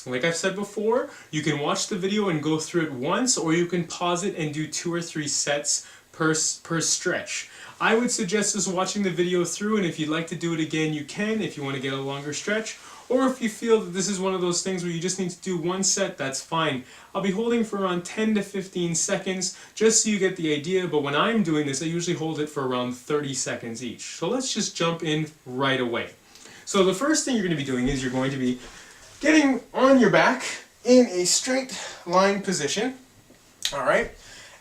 Like I've said before, you can watch the video and go through it once, or you can pause it and do 2 or 3 sets per stretch. I would suggest just watching the video through, and if you'd like to do it again, you can if you want to get a longer stretch. Or if you feel that this is one of those things where you just need to do 1 set, that's fine. I'll be holding for around 10 to 15 seconds, just so you get the idea, but when I'm doing this, I usually hold it for around 30 seconds each. So let's just jump in right away. So the first thing you're going to be doing is you're going to be getting on your back in a straight line position, alright?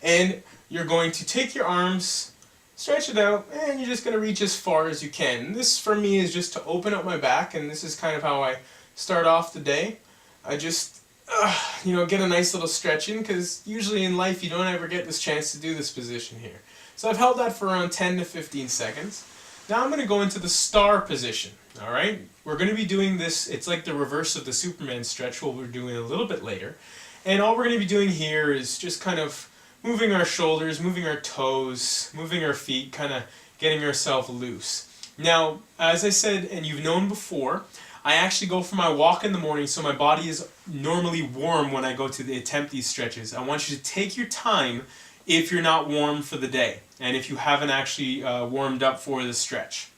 And you're going to take your arms, stretch it out, and you're just going to reach as far as you can. This for me is just to open up my back, and this is kind of how I start off the day. I just, get a nice little stretch in, because usually in life you don't ever get this chance to do this position here. So I've held that for around 10 to 15 seconds. Now I'm going to go into the star position, alright? We're going to be doing this, it's like the reverse of the Superman stretch, what we're doing a little bit later. And all we're going to be doing here is just kind of moving our shoulders, moving our toes, moving our feet, kind of getting ourselves loose. Now, as I said, and you've known before, I actually go for my walk in the morning, so my body is normally warm when I go to attempt these stretches. I want you to take your time if you're not warm for the day, and if you haven't actually warmed up for the stretch.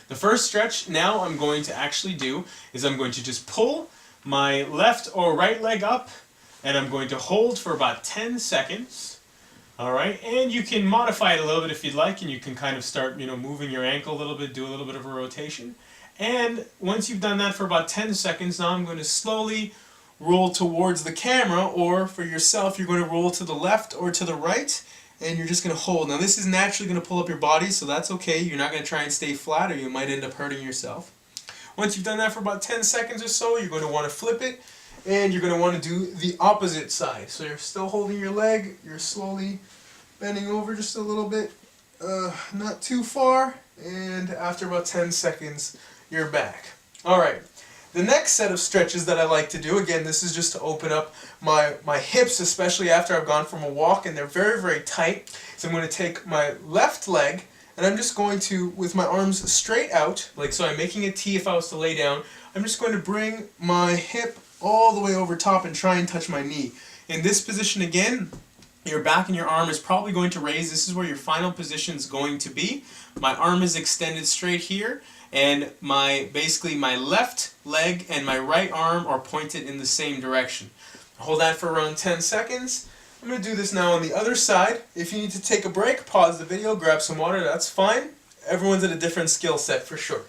The first stretch now I'm going to actually do is I'm going to just pull my left or right leg up, and I'm going to hold for about 10 seconds. Alright, and you can modify it a little bit if you'd like, and you can kind of start, moving your ankle a little bit, do a little bit of a rotation. And once you've done that for about 10 seconds, now I'm going to slowly roll towards the camera, or for yourself, you're going to roll to the left or to the right, and you're just going to hold. Now this is naturally going to pull up your body, so that's okay. You're not going to try and stay flat, or you might end up hurting yourself. Once you've done that for about 10 seconds or so, you're going to want to flip it, and you're going to want to do the opposite side. So you're still holding your leg, you're slowly bending over just a little bit, not too far, and after about 10 seconds, you're back. Alright, the next set of stretches that I like to do, again, this is just to open up my hips, especially after I've gone from a walk, and they're very, very tight. So I'm going to take my left leg, and I'm just going to, with my arms straight out, like so I'm making a T if I was to lay down, I'm just going to bring my hip all the way over top and try and touch my knee. In this position again, your back and your arm is probably going to raise. This is where your final position is going to be. My arm is extended straight here, and basically my left leg and my right arm are pointed in the same direction. Hold that for around 10 seconds. I'm going to do this now on the other side. If you need to take a break, pause the video, grab some water, that's fine. Everyone's at a different skill set for sure.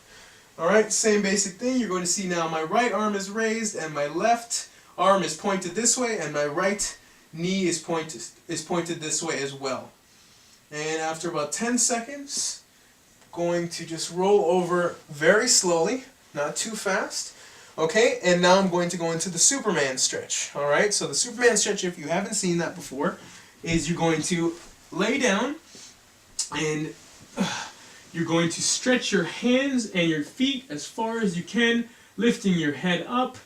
Alright, same basic thing. You're going to see now my right arm is raised and my left arm is pointed this way, and my right knee is pointed this way as well. And after about 10 seconds, going to just roll over very slowly, not too fast. Okay, and now I'm going to go into the Superman stretch. Alright, so the Superman stretch, if you haven't seen that before, is you're going to lay down and you're going to stretch your hands and your feet as far as you can, lifting your head up,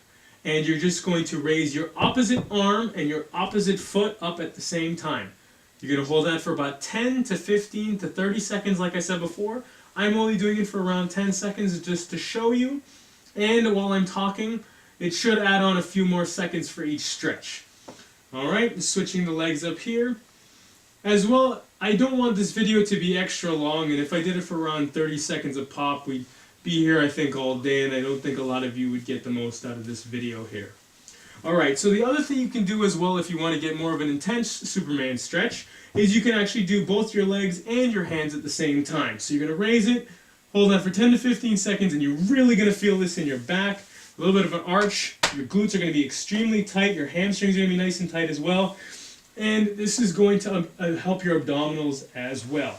and you're just going to raise your opposite arm and your opposite foot up at the same time. You're going to hold that for about 10 to 15 to 30 seconds like I said before. I'm only doing it for around 10 seconds just to show you, and while I'm talking, it should add on a few more seconds for each stretch. Alright, switching the legs up here. As well, I don't want this video to be extra long, and if I did it for around 30 seconds a pop, we'd be here I think all day, and I don't think a lot of you would get the most out of this video here. Alright, so the other thing you can do as well if you want to get more of an intense Superman stretch is you can actually do both your legs and your hands at the same time. So you're going to raise it, hold that for 10 to 15 seconds, and you're really going to feel this in your back. A little bit of an arch, your glutes are going to be extremely tight, your hamstrings are going to be nice and tight as well, and this is going to help your abdominals as well.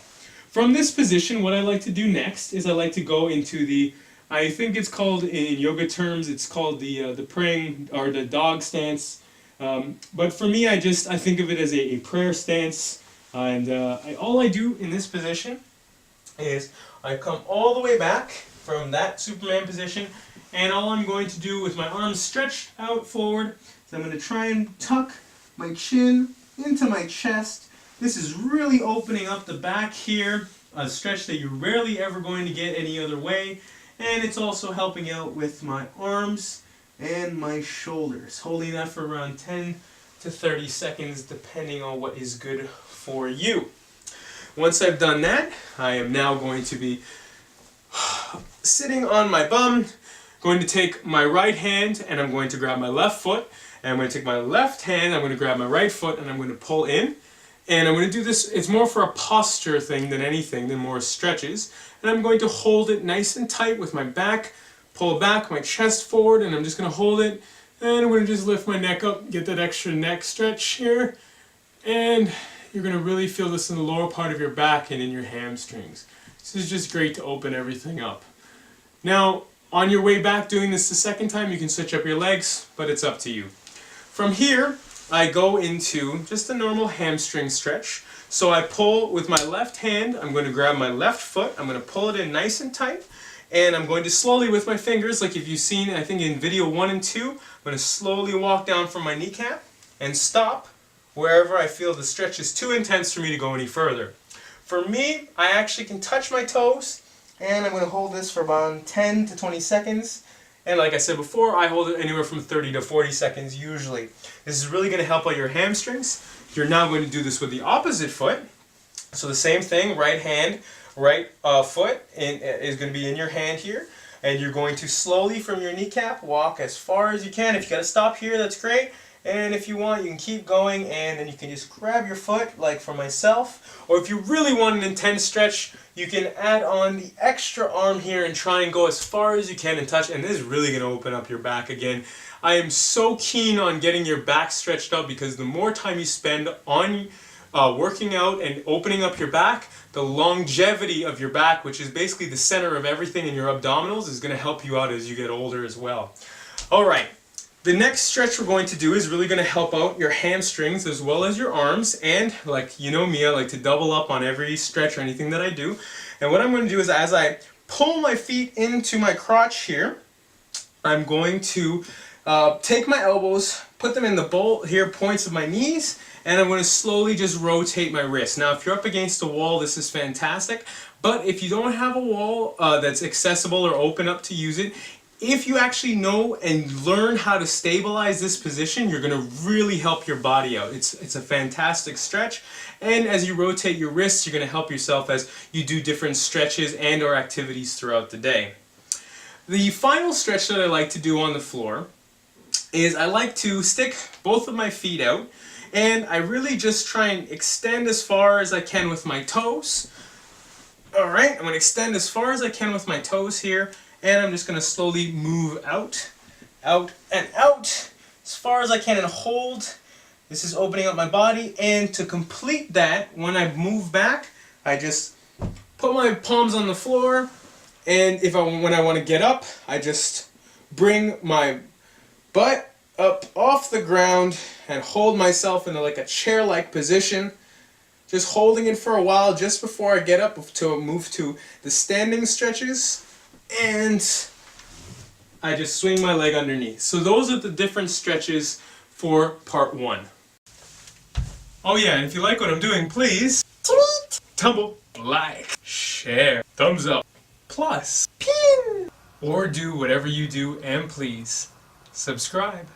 From this position, what I like to do next is I like to go into the, I think it's called, in yoga terms, it's called the praying, or the dog stance. But for me, I think of it as a prayer stance. And all I do in this position is I come all the way back from that Superman position, and all I'm going to do with my arms stretched out forward is I'm going to try and tuck my chin into my chest. This is really opening up the back here, a stretch that you're rarely ever going to get any other way. And it's also helping out with my arms and my shoulders. Holding that for around 10 to 30 seconds depending on what is good for you. Once I've done that, I am now going to be sitting on my bum, going to take my right hand and I'm going to grab my left foot, and I'm going to take my left hand, I'm going to grab my right foot and I'm going to pull in. And I'm going to do this, it's more for a posture thing than anything, than more stretches. And I'm going to hold it nice and tight with my back, pull back, my chest forward, and I'm just going to hold it. And I'm going to just lift my neck up, get that extra neck stretch here. And you're going to really feel this in the lower part of your back and in your hamstrings. This is just great to open everything up. Now, on your way back doing this the second time, you can switch up your legs, but it's up to you. From here, I go into just a normal hamstring stretch. So I pull with my left hand, I'm going to grab my left foot, I'm going to pull it in nice and tight, and I'm going to slowly with my fingers, like if you've seen, I think in video 1 and 2, I'm going to slowly walk down from my kneecap and stop wherever I feel the stretch is too intense for me to go any further. For me, I actually can touch my toes, and I'm going to hold this for about 10 to 20 seconds. And like I said before, I hold it anywhere from 30 to 40 seconds usually. This is really going to help out your hamstrings. You're now going to do this with the opposite foot. So the same thing, right hand, right foot is going to be in your hand here. And you're going to slowly from your kneecap walk as far as you can. If you got to stop here, that's great. And if you want, you can keep going, and then you can just grab your foot, like for myself. Or if you really want an intense stretch, you can add on the extra arm here and try and go as far as you can and touch. And this is really going to open up your back again. I am so keen on getting your back stretched out, because the more time you spend on working out and opening up your back, the longevity of your back, which is basically the center of everything in your abdominals, is going to help you out as you get older as well. Alright. The next stretch we're going to do is really going to help out your hamstrings as well as your arms, and like you know me, I like to double up on every stretch or anything that I do. And what I'm going to do is, as I pull my feet into my crotch here, I'm going to take my elbows, put them in the bowl here, points of my knees, and I'm going to slowly just rotate my wrists. Now if you're up against a wall, this is fantastic, but if you don't have a wall that's accessible or open up to use it, if you actually know and learn how to stabilize this position, you're going to really help your body out. It's a fantastic stretch, and as you rotate your wrists, you're going to help yourself as you do different stretches and or activities throughout the day. The final stretch that I like to do on the floor is I like to stick both of my feet out, and I really just try and extend as far as I can with my toes. Alright, I'm going to extend as far as I can with my toes here. And I'm just going to slowly move out, out, and out as far as I can and hold. This is opening up my body. And to complete that, when I move back, I just put my palms on the floor. And when I want to get up, I just bring my butt up off the ground and hold myself in like a chair-like position. Just holding it for a while just before I get up to move to the standing stretches. And I just swing my leg underneath. So those are the different stretches for part 1. Oh yeah, and if you like what I'm doing, please tweet, tumble, like, share, thumbs up, plus, pin, or do whatever you do, and please subscribe.